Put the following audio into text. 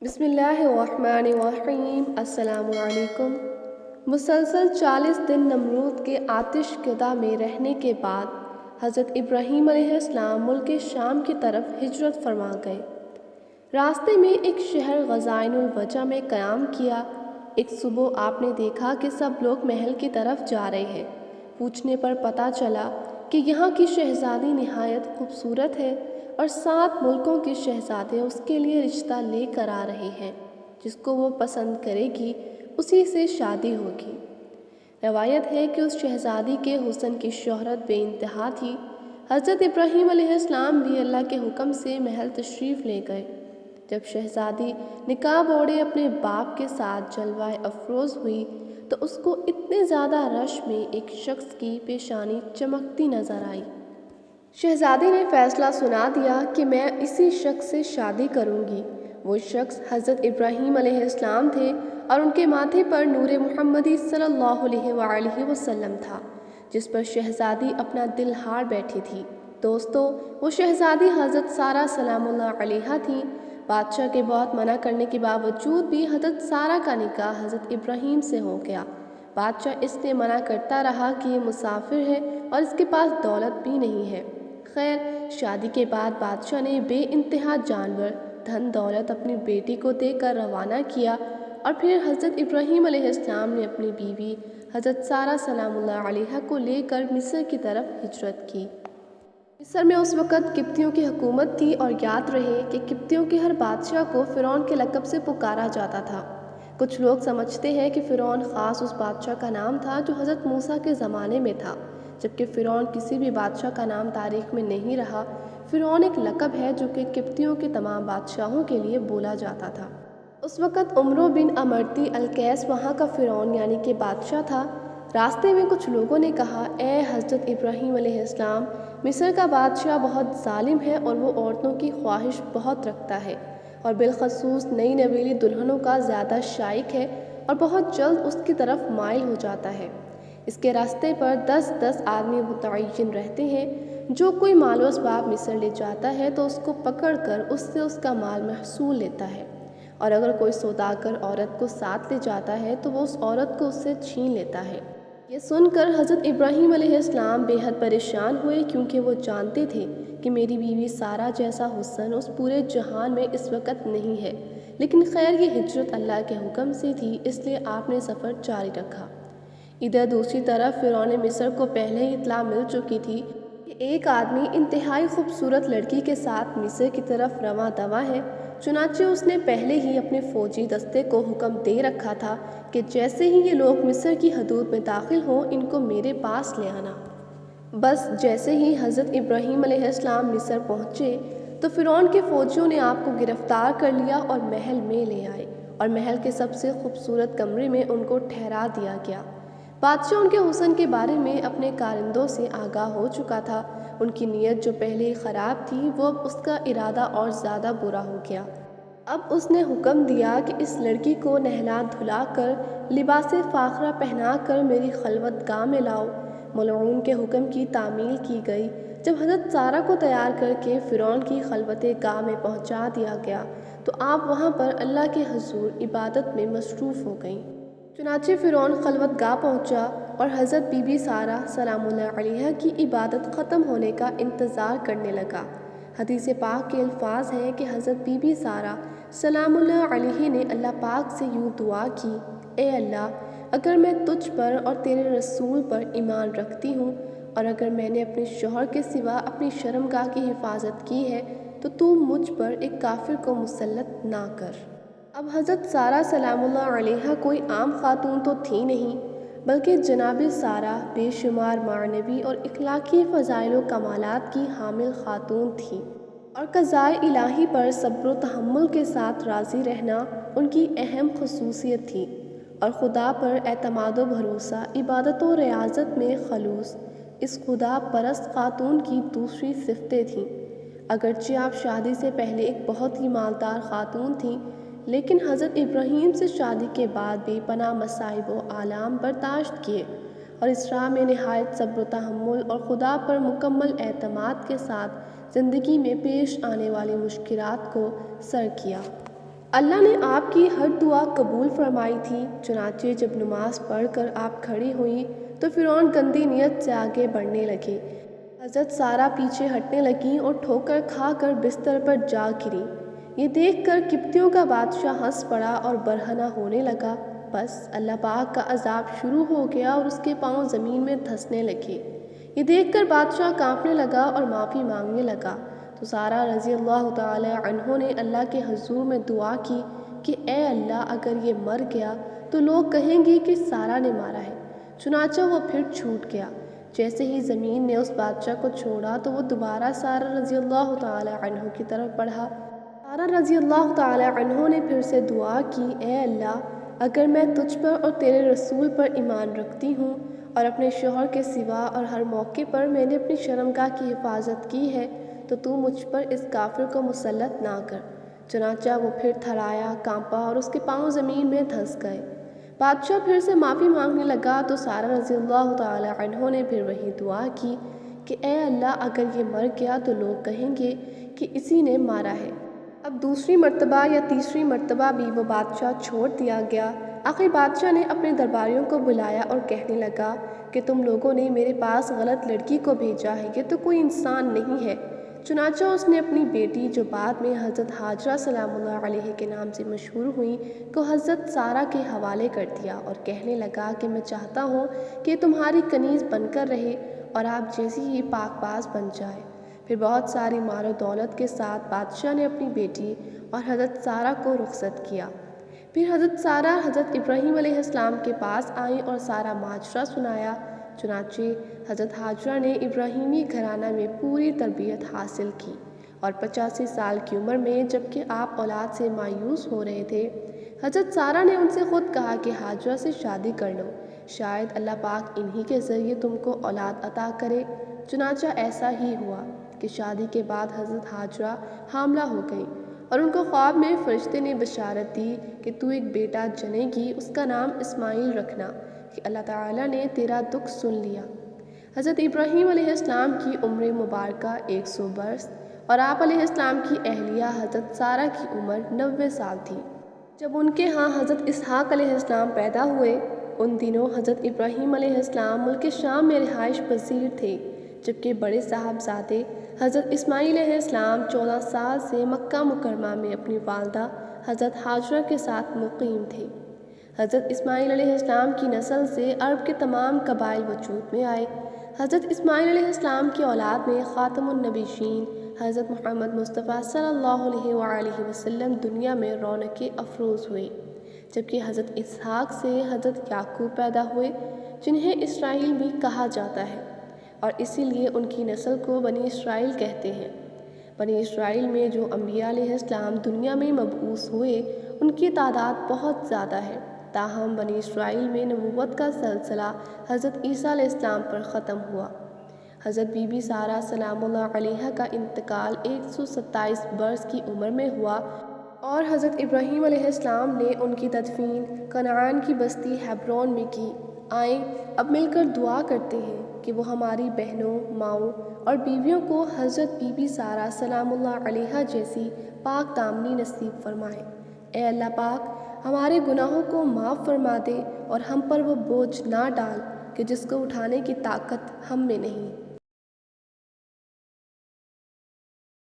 بسم اللہ الرحمن الرحیم۔ السلام علیکم۔ مسلسل 40 دن نمرود کے آتش کدہ میں رہنے کے بعد حضرت ابراہیم علیہ السلام ملک شام کی طرف ہجرت فرما گئے۔ راستے میں ایک شہر غزائن الوجہ میں قیام کیا۔ ایک صبح آپ نے دیکھا کہ سب لوگ محل کی طرف جا رہے ہیں۔ پوچھنے پر پتہ چلا کہ یہاں کی شہزادی نہایت خوبصورت ہے اور 7 ملکوں کے شہزادے اس کے لیے رشتہ لے کر آ رہے ہیں۔ جس کو وہ پسند کرے گی اسی سے شادی ہوگی۔ روایت ہے کہ اس شہزادی کے حسن کی شہرت بے انتہا تھی۔ حضرت ابراہیم علیہ السلام بھی اللہ کے حکم سے محل تشریف لے گئے۔ جب شہزادی نقاب اوڑھے اپنے باپ کے ساتھ جلوہ افروز ہوئی تو اس کو اتنے زیادہ رش میں ایک شخص کی پیشانی چمکتی نظر آئی۔ شہزادی نے فیصلہ سنا دیا کہ میں اسی شخص سے شادی کروں گی۔ وہ شخص حضرت ابراہیم علیہ السلام تھے اور ان کے ماتھے پر نور محمدی صلی اللہ علیہ وآلہ وسلم تھا، جس پر شہزادی اپنا دل ہار بیٹھی تھی۔ دوستو، وہ شہزادی حضرت سارہ سلام اللہ علیہا تھیں۔ بادشاہ کے بہت منع کرنے کے باوجود بھی حضرت سارہ کا نکاح حضرت ابراہیم سے ہو گیا۔ بادشاہ اس نے منع کرتا رہا کہ یہ مسافر ہے اور اس کے پاس دولت بھی نہیں ہے۔ خیر، شادی کے بعد بادشاہ نے بے انتہا جانور، دھن دولت اپنی بیٹی کو دے کر روانہ کیا اور پھر حضرت ابراہیم علیہ السلام نے اپنی بیوی حضرت سارہ سلام اللہ علیہا کو لے کر مصر کی طرف ہجرت کی۔ مصر میں اس وقت قبطیوں کی حکومت تھی اور یاد رہے کہ قبطیوں کے ہر بادشاہ کو فرعون کے لقب سے پکارا جاتا تھا۔ کچھ لوگ سمجھتے ہیں کہ فرعون خاص اس بادشاہ کا نام تھا جو حضرت موسیٰ کے زمانے میں تھا، جبکہ فرعون کسی بھی بادشاہ کا نام تاریخ میں نہیں رہا۔ فرعون ایک لقب ہے جو کہ قبطیوں کے تمام بادشاہوں کے لیے بولا جاتا تھا۔ اس وقت عمرو بن امرتی القیس وہاں کا فرعون یعنی کہ بادشاہ تھا۔ راستے میں کچھ لوگوں نے کہا، اے حضرت ابراہیم علیہ السلام، مصر کا بادشاہ بہت ظالم ہے اور وہ عورتوں کی خواہش بہت رکھتا ہے اور بالخصوص نئی نویلی دلہنوں کا زیادہ شائق ہے اور بہت جلد اس کی طرف مائل ہو جاتا ہے۔ اس کے راستے پر 10 آدمی متعین رہتے ہیں۔ جو کوئی مال و اسباب مصر لے جاتا ہے تو اس کو پکڑ کر اس سے اس کا مال محصول لیتا ہے، اور اگر کوئی سوداگر عورت کو ساتھ لے جاتا ہے تو وہ اس عورت کو اس سے چھین لیتا ہے۔ یہ سن کر حضرت ابراہیم علیہ السلام بے حد پریشان ہوئے، کیونکہ وہ جانتے تھے کہ میری بیوی سارہ جیسا حسن اس پورے جہان میں اس وقت نہیں ہے۔ لیکن خیر، یہ ہجرت اللہ کے حکم سے تھی، اس لیے آپ نے سفر جاری رکھا۔ ادھر دوسری طرف فرعون مصر کو پہلے ہی اطلاع مل چکی تھی کہ ایک آدمی انتہائی خوبصورت لڑکی کے ساتھ مصر کی طرف رواں دواں ہے۔ چنانچہ اس نے پہلے ہی اپنے فوجی دستے کو حکم دے رکھا تھا کہ جیسے ہی یہ لوگ مصر کی حدود میں داخل ہوں ان کو میرے پاس لے آنا۔ بس جیسے ہی حضرت ابراہیم علیہ السلام مصر پہنچے تو فرعون کے فوجیوں نے آپ کو گرفتار کر لیا اور محل میں لے آئے، اور محل کے سب سے خوبصورت کمرے میں ان کو ٹھہرا دیا گیا۔ بادشاہ ان کے حسن کے بارے میں اپنے کارندوں سے آگاہ ہو چکا تھا۔ ان کی نیت جو پہلے ہی خراب تھی وہ اب اس کا ارادہ اور زیادہ برا ہو گیا۔ اب اس نے حکم دیا کہ اس لڑکی کو نہلا دھلا کر لباس فاخرہ پہنا کر میری خلوت گاہ میں لاؤ۔ ملعون کے حکم کی تعمیل کی گئی۔ جب حضرت سارہ کو تیار کر کے فرعون کی خلوت گاہ میں پہنچا دیا گیا تو آپ وہاں پر اللہ کے حضور عبادت میں مصروف ہو گئیں۔ چنانچہ فرعون خلوت گاہ پہنچا اور حضرت بی بی سارہ سلام اللہ علیہا کی عبادت ختم ہونے کا انتظار کرنے لگا۔ حدیث پاک کے الفاظ ہیں کہ حضرت بی بی سارہ سلام اللہ علیہ نے اللہ پاک سے یوں دعا کی، اے اللہ، اگر میں تجھ پر اور تیرے رسول پر ایمان رکھتی ہوں اور اگر میں نے اپنے شوہر کے سوا اپنی شرمگاہ کی حفاظت کی ہے تو مجھ پر ایک کافر کو مسلط نہ کر۔ اب حضرت سارہ سلام اللہ علیہا کوئی عام خاتون تو تھی نہیں، بلکہ جناب سارہ بے شمار معنوی اور اخلاقی فضائل و کمالات کی حامل خاتون تھی، اور قضائے الہی پر صبر و تحمل کے ساتھ راضی رہنا ان کی اہم خصوصیت تھی، اور خدا پر اعتماد و بھروسہ، عبادت و ریاضت میں خلوص اس خدا پرست خاتون کی دوسری صفتیں تھیں۔ اگرچہ آپ شادی سے پہلے ایک بہت ہی مالدار خاتون تھیں، لیکن حضرت ابراہیم سے شادی کے بعد بے پناہ مصائب و آلام برداشت کیے اور اس راہ میں نہایت صبر و تحمل اور خدا پر مکمل اعتماد کے ساتھ زندگی میں پیش آنے والی مشکلات کو سر کیا۔ اللہ نے آپ کی ہر دعا قبول فرمائی تھی۔ چنانچہ جب نماز پڑھ کر آپ کھڑی ہوئیں تو فرعون گندی نیت سے آگے بڑھنے لگے۔ حضرت سارہ پیچھے ہٹنے لگیں اور ٹھوکر کھا کر بستر پر جا گریں۔ یہ دیکھ کر قبطیوں کا بادشاہ ہنس پڑا اور برہنہ ہونے لگا۔ بس اللہ پاک کا عذاب شروع ہو گیا اور اس کے پاؤں زمین میں دھنسنے لگے۔ یہ دیکھ کر بادشاہ کانپنے لگا اور معافی مانگنے لگا تو سارہ رضی اللہ تعالی عنہ نے اللہ کے حضور میں دعا کی کہ اے اللہ، اگر یہ مر گیا تو لوگ کہیں گے کہ سارہ نے مارا ہے۔ چنانچہ وہ پھر چھوٹ گیا۔ جیسے ہی زمین نے اس بادشاہ کو چھوڑا تو وہ دوبارہ سارہ رضی اللہ تعالی عنہ کی طرف بڑھا۔ سارہ رضی اللہ تعالی عنہ نے پھر سے دعا کی، اے اللہ، اگر میں تجھ پر اور تیرے رسول پر ایمان رکھتی ہوں اور اپنے شوہر کے سوا اور ہر موقع پر میں نے اپنی شرمگاہ کی حفاظت کی ہے تو مجھ پر اس کافر کو مسلط نہ کر۔ چنانچہ وہ پھر تھرایا، کانپا اور اس کے پاؤں زمین میں دھنس گئے۔ بادشاہ پھر سے معافی مانگنے لگا تو سارہ رضی اللہ تعالی عنہ نے پھر وہی دعا کی کہ اے اللہ، اگر یہ مر گیا تو لوگ کہیں گے کہ اسی نے مارا ہے۔ اب دوسری مرتبہ یا تیسری مرتبہ بھی وہ بادشاہ چھوڑ دیا گیا۔ آخر بادشاہ نے اپنے درباریوں کو بلایا اور کہنے لگا کہ تم لوگوں نے میرے پاس غلط لڑکی کو بھیجا ہے، یہ تو کوئی انسان نہیں ہے۔ چنانچہ اس نے اپنی بیٹی، جو بعد میں حضرت ہاجرہ سلام اللہ علیہ کے نام سے مشہور ہوئیں، کو حضرت سارہ کے حوالے کر دیا اور کہنے لگا کہ میں چاہتا ہوں کہ تمہاری کنیز بن کر رہے اور آپ جیسی ہی پاک باز بن جائے۔ پھر بہت ساری مال و دولت کے ساتھ بادشاہ نے اپنی بیٹی اور حضرت سارہ کو رخصت کیا۔ پھر حضرت سارہ حضرت ابراہیم علیہ السلام کے پاس آئیں اور سارا ماجرا سنایا۔ چنانچہ حضرت ہاجرہ نے ابراہیمی گھرانہ میں پوری تربیت حاصل کی اور 85 سال کی عمر میں جبکہ آپ اولاد سے مایوس ہو رہے تھے، حضرت سارہ نے ان سے خود کہا کہ ہاجرہ سے شادی کر لو، شاید اللہ پاک انہی کے ذریعے تم کو اولاد عطا کرے۔ چنانچہ ایسا ہی ہوا کہ شادی کے بعد حضرت ہاجرہ حاملہ ہو گئیں اور ان کو خواب میں فرشتے نے بشارت دی کہ تو ایک بیٹا جنے گی، اس کا نام اسماعیل رکھنا کہ اللہ تعالیٰ نے تیرا دکھ سن لیا۔ حضرت ابراہیم علیہ السلام کی عمر مبارکہ 100 برس اور آپ علیہ السلام کی اہلیہ حضرت سارہ کی عمر 90 سال تھی جب ان کے ہاں حضرت اسحاق علیہ السلام پیدا ہوئے۔ ان دنوں حضرت ابراہیم علیہ السلام ملک شام میں رہائش پذیر تھے، جبکہ بڑے صاحبزادے حضرت اسماعیل علیہ السلام 14 سال سے مکہ مکرمہ میں اپنی والدہ حضرت ہاجرہ کے ساتھ مقیم تھے۔ حضرت اسماعیل علیہ السلام کی نسل سے عرب کے تمام قبائل وجود میں آئے۔ حضرت اسماعیل علیہ السلام کی اولاد میں خاتم النبیین حضرت محمد مصطفیٰ صلی اللہ علیہ وآلہ وسلم دنیا میں رونق افروز ہوئے، جبکہ حضرت اسحاق سے حضرت یعقوب پیدا ہوئے، جنہیں اسرائیل بھی کہا جاتا ہے، اور اسی لیے ان کی نسل کو بنی اسرائیل کہتے ہیں۔ بنی اسرائیل میں جو انبیاء علیہ السلام دنیا میں مبعوث ہوئے، ان کی تعداد بہت زیادہ ہے، تاہم بنی اسرائیل میں نبوت کا سلسلہ حضرت عیسیٰ علیہ السلام پر ختم ہوا۔ حضرت بی بی سارہ سلام اللہ علیہا کا انتقال 127 برس کی عمر میں ہوا اور حضرت ابراہیم علیہ السلام نے ان کی تدفین کنعان کی بستی ہیبرون میں کی۔ آئیں اب مل کر دعا کرتے ہیں کہ وہ ہماری بہنوں، ماؤں اور بیویوں کو حضرت بی بی سارہ سلام اللہ علیہا جیسی پاک دامنی نصیب فرمائے۔ اے اللہ پاک، ہمارے گناہوں کو معاف فرما دے اور ہم پر وہ بوجھ نہ ڈال کہ جس کو اٹھانے کی طاقت ہم میں نہیں۔